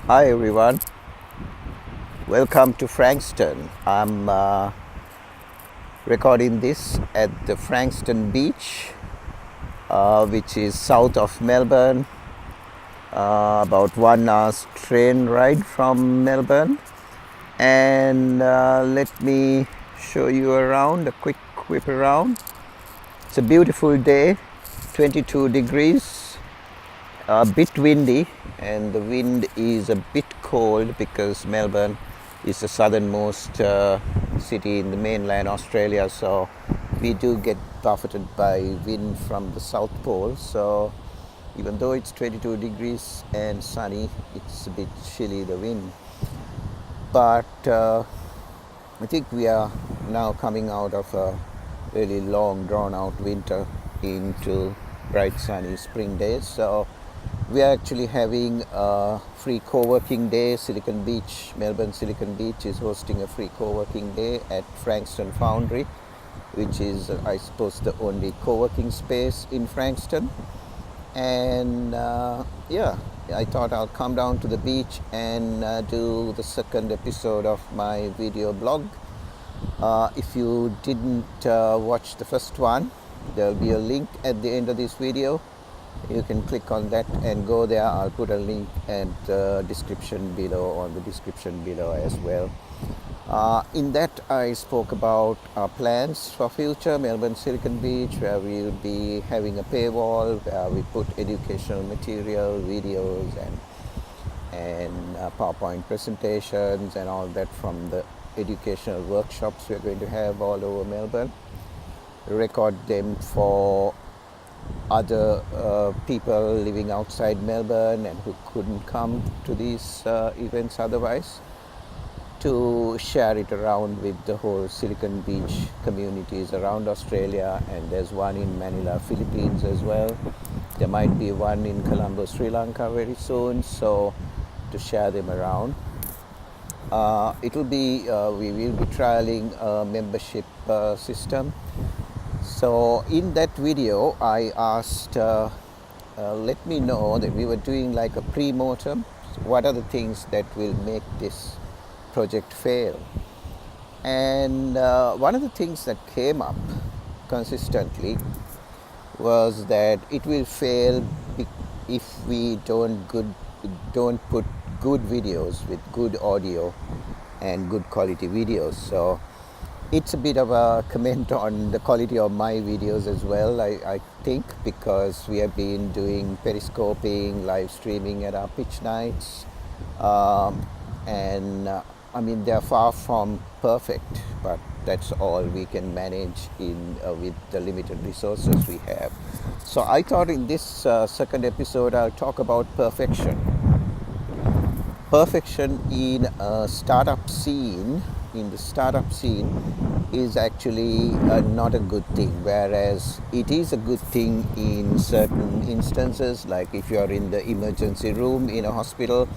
Hi everyone, welcome to Frankston. I'm recording this at the Frankston Beach, which is south of Melbourne, about 1 hour's train ride from Melbourne. And let me show you around, a quick whip around. It's a beautiful day, 22 degrees, a bit windy, and the wind is a bit cold because Melbourne is the southernmost city in the mainland Australia, so we do get buffeted by wind from the South Pole. So even though it's 22 degrees and sunny, it's a bit chilly, the wind. But I think we are now coming out of a really long drawn out winter into bright sunny spring days. So we are actually having a free co-working day. Silicon Beach, Melbourne Silicon Beach is hosting a free co-working day at Frankston Foundry, which is, I suppose, the only co-working space in Frankston. And yeah, I thought I'll come down to the beach and do the second episode of my video blog. If you didn't watch the first one, there'll be a link at the end of this video. You can click on that and go there. I'll put a link at the description below, on the description below as well. In that I spoke about our plans for future Melbourne Silicon Beach, where we will be having a paywall where we put educational material, videos and PowerPoint presentations and all that from the educational workshops we're going to have all over Melbourne. Record them for other people living outside Melbourne and who couldn't come to these events otherwise, to share it around with the whole Silicon Beach communities around Australia. And there's one in Manila, Philippines as well. There might be one in Colombo, Sri Lanka very soon, so to share them around. We will be trialing a membership system. So in that video I asked, let me know that we were doing like a pre-mortem. What are the things that will make this project fail? And one of the things that came up consistently was that it will fail if we don't put good videos with good audio and good quality videos. So it's a bit of a comment on the quality of my videos as well, I think, because we have been doing periscoping, live streaming at our pitch nights, and I mean, they're far from perfect, but that's all we can manage with the limited resources we have. So I thought in this second episode I'll talk about perfection. Perfection in a startup scene, is actually not a good thing, whereas it is a good thing in certain instances. Like if you're in the emergency room in a hospital,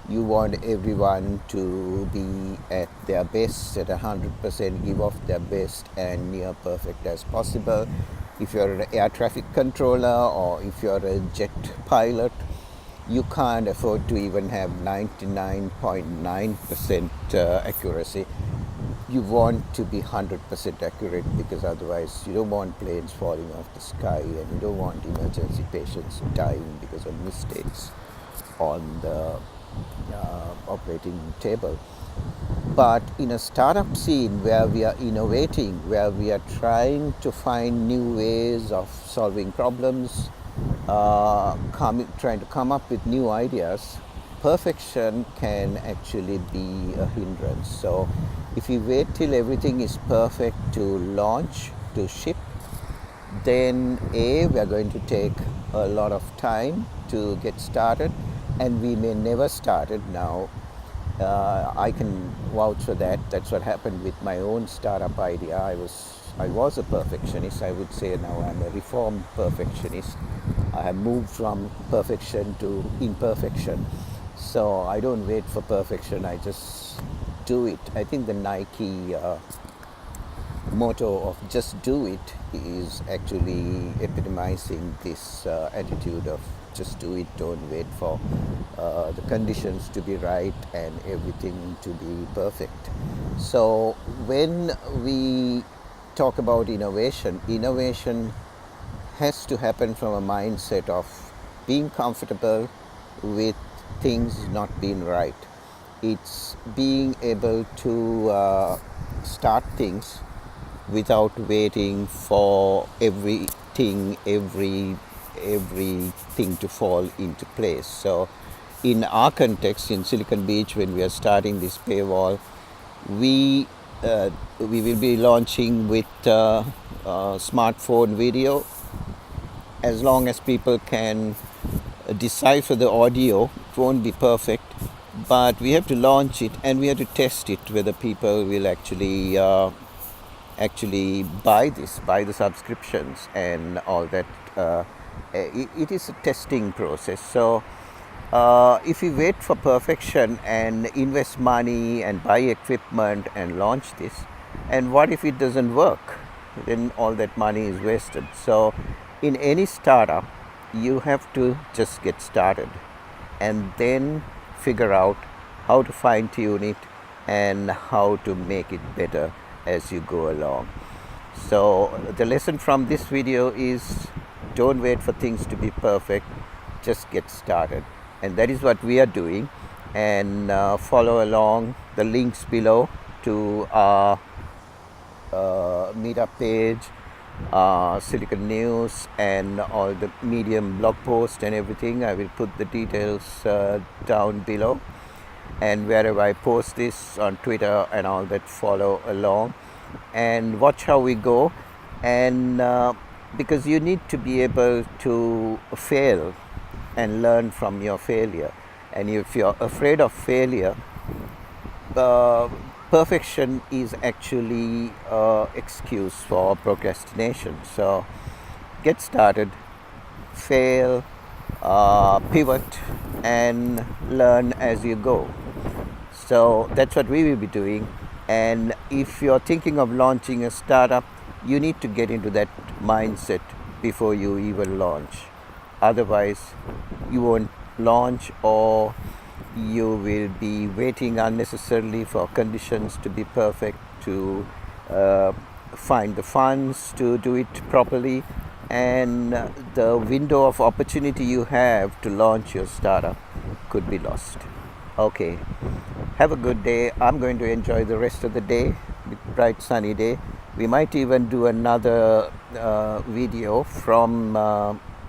you want everyone to be at their best, at 100%, give off their best and near perfect as possible. If you're an air traffic controller or if you're a jet pilot, you can't afford to even have 99.9% accuracy. You want to be 100% accurate, because otherwise you don't want planes falling off the sky and you don't want emergency patients dying because of mistakes on the operating table. But in a startup scene where we are innovating, where we are trying to find new ways of solving problems, trying to come up with new ideas, perfection can actually be a hindrance. So if we wait till everything is perfect to launch, to ship, then we are going to take a lot of time to get started, and we may never start it. Now I can vouch for that. That's what happened with my own startup idea. I was a perfectionist. I would say now I'm a reformed perfectionist. I have moved from perfection to imperfection. So I don't wait for perfection, I just do it. I think the Nike motto of just do it is actually epitomizing this attitude of Just do it. Don't wait for the conditions to be right and everything to be perfect. So when we talk about innovation, innovation has to happen from a mindset of being comfortable with things not being right. It's being able to start things without waiting for everything to fall into place. So in our context in Silicon Beach, when we are starting this paywall, we will be launching with smartphone video. As long as people can decipher the audio, it won't be perfect, but we have to launch it and we have to test it whether people will actually buy the subscriptions and all that. It is a testing process. So if we wait for perfection and invest money and buy equipment and launch this, and what if it doesn't work? Then all that money is wasted. So in any startup, you have to just get started and then figure out how to fine tune it and how to make it better as you go along. So the lesson from this video is, don't wait for things to be perfect, just get started. And that is what we are doing. And follow along the links below to our meetup page, Silicon News, and all the Medium blog post and everything. I will put the details down below, and wherever I post this on Twitter and all that, follow along and watch how we go. And because you need to be able to fail and learn from your failure, and if you're afraid of failure, perfection is actually excuse for procrastination. So get started, fail, pivot, and learn as you go. So that's what we will be doing. And if you're thinking of launching a startup, you need to get into that mindset before you even launch. Otherwise, you won't launch, or you will be waiting unnecessarily for conditions to be perfect to find the funds to do it properly, and the window of opportunity you have to launch your startup could be lost. Okay, have a good day. I'm going to enjoy the rest of the day, bright sunny day. We might even do another video from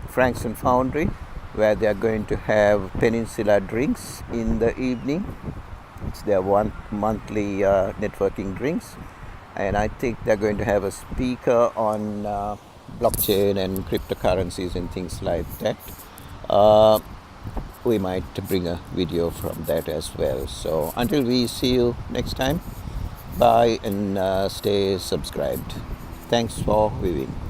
Frankston Foundry, where they are going to have Peninsula drinks in the evening. It's their monthly networking drinks, and I think they're going to have a speaker on blockchain and cryptocurrencies and things like that. We might bring a video from that as well. So until we see you next time, bye, and stay subscribed. Thanks for viewing.